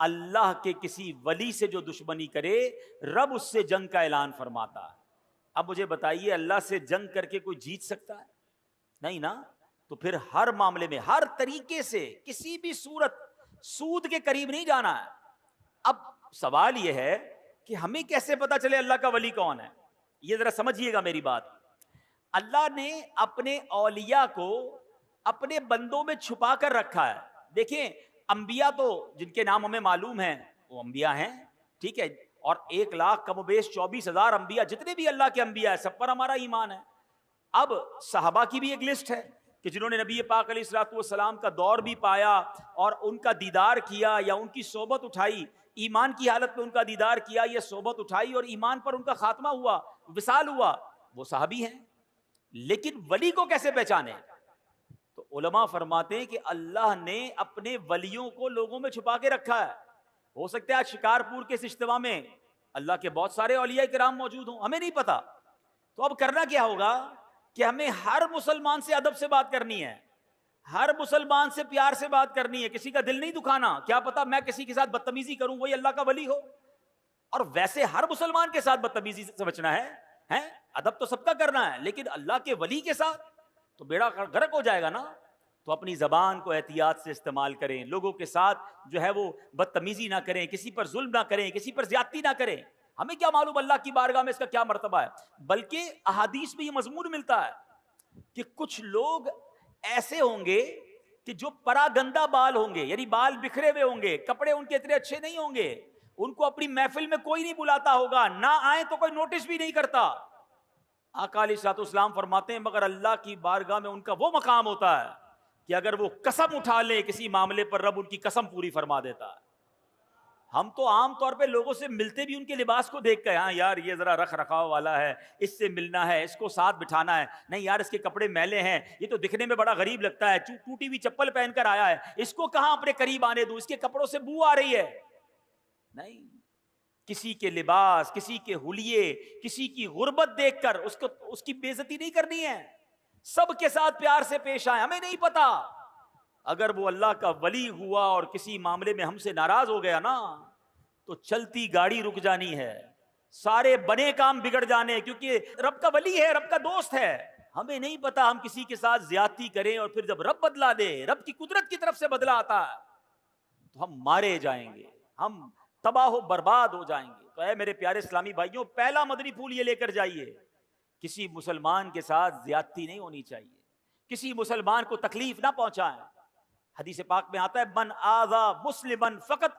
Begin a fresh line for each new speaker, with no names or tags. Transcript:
اللہ کے کسی ولی سے جو دشمنی کرے رب اس سے جنگ کا اعلان فرماتا ہے۔ اب مجھے بتائیے اللہ سے جنگ کر کے کوئی جیت سکتا ہے؟ نہیں نا۔ تو پھر ہر معاملے میں ہر طریقے سے کسی بھی صورت سود کے قریب نہیں جانا ہے۔ اب سوال یہ ہے کہ ہمیں کیسے پتا چلے اللہ کا ولی کون ہے؟ یہ ذرا سمجھیے گا میری بات۔ اللہ نے اپنے اولیاء کو اپنے بندوں میں چھپا کر رکھا ہے۔ دیکھیں انبیاء تو جن کے نام ہمیں معلوم ہیں وہ انبیاء ہیں، ٹھیک ہے، اور 1,00,000 کم و بیش 24,000 انبیاء، جتنے بھی اللہ کے انبیاء ہیں سب پر ہمارا ایمان ہے۔ اب صحابہ کی بھی ایک لسٹ ہے کہ جنہوں نے نبی پاک علیہ الصلوۃ والسلام کا دور بھی پایا اور ان کا دیدار کیا یا ان کی صحبت اٹھائی، ایمان کی حالت میں ان کا دیدار کیا، یہ صحبت اٹھائی اور ایمان پر ان کا خاتمہ ہوا، وصال ہوا، وہ صحابی ہیں۔ لیکن ولی کو کیسے پہچانے؟ تو علماء فرماتے ہیں کہ اللہ نے اپنے ولیوں کو لوگوں میں چھپا کے رکھا ہے۔ ہو سکتا ہے آج شکارپور کے اس اجتماع میں اللہ کے بہت سارے اولیاء کرام موجود ہوں، ہمیں نہیں پتا۔ تو اب کرنا کیا ہوگا کہ ہمیں ہر مسلمان سے ادب سے بات کرنی ہے، ہر مسلمان سے پیار سے بات کرنی ہے، کسی کا دل نہیں دکھانا۔ کیا پتا میں کسی کے ساتھ بدتمیزی کروں وہی اللہ کا ولی ہو، اور ویسے ہر مسلمان کے ساتھ بدتمیزی سے بچنا ہے، ادب تو سب کا کرنا ہے، لیکن اللہ کے ولی کے ساتھ تو بیڑا غرق ہو جائے گا نا۔ تو اپنی زبان کو احتیاط سے استعمال کریں، لوگوں کے ساتھ جو ہے وہ بدتمیزی نہ کریں، کسی پر ظلم نہ کریں، کسی پر زیادتی نہ کریں۔ ہمیں کیا معلوم اللہ کی بارگاہ میں اس کا کیا مرتبہ ہے، بلکہ احادیث میں یہ مضمون ملتا ہے کہ کچھ لوگ ایسے ہوں گے کہ جو پراگندہ بال ہوں گے، یعنی بال بکھرے ہوئے ہوں گے، کپڑے ان کے اتنے اچھے نہیں ہوں گے، ان کو اپنی محفل میں کوئی نہیں بلاتا ہوگا، نہ آئیں تو کوئی نوٹس بھی نہیں کرتا۔ آقا علیہ الصلوۃ والسلام فرماتے ہیں مگر اللہ کی بارگاہ میں ان کا وہ مقام ہوتا ہے کہ اگر وہ قسم اٹھا لے کسی معاملے پر رب ان کی قسم پوری فرما دیتا ہے۔ ہم تو عام طور پہ لوگوں سے ملتے بھی ان کے لباس کو دیکھ کر، ہاں یار یہ ذرا رکھ رکھاؤ والا ہے، اس سے ملنا ہے، اس کو ساتھ بٹھانا ہے، نہیں یار اس کے کپڑے میلے ہیں، یہ تو دکھنے میں بڑا غریب لگتا ہے، ٹوٹی ہوئی چپل پہن کر آیا ہے، اس کو کہاں اپنے قریب آنے دوں، اس کے کپڑوں سے بو آ رہی ہے۔ نہیں، کسی کے لباس، کسی کے حلیے، کسی کی غربت دیکھ کر اس کی بے عزتی نہیں کرنی ہے، سب کے ساتھ پیار سے پیش آئے۔ ہمیں نہیں پتا اگر وہ اللہ کا ولی ہوا اور کسی معاملے میں ہم سے ناراض ہو گیا نا تو چلتی گاڑی رک جانی ہے، سارے بنے کام بگڑ جانے، کیونکہ رب کا ولی ہے، رب کا دوست ہے۔ ہمیں نہیں پتا ہم کسی کے ساتھ زیادتی کریں اور پھر جب رب بدلا دے، رب کی قدرت کی طرف سے بدلا آتا ہے تو ہم مارے جائیں گے، ہم تباہ و برباد ہو جائیں گے۔ تو اے میرے پیارے اسلامی بھائیوں، پہلا مدنی پھول یہ لے کر جائیے، کسی مسلمان کے ساتھ زیادتی نہیں ہونی چاہیے، کسی مسلمان کو تکلیف نہ پہنچائیں۔ حدیث پاک میں آتا ہے من آذا مسلمن فقط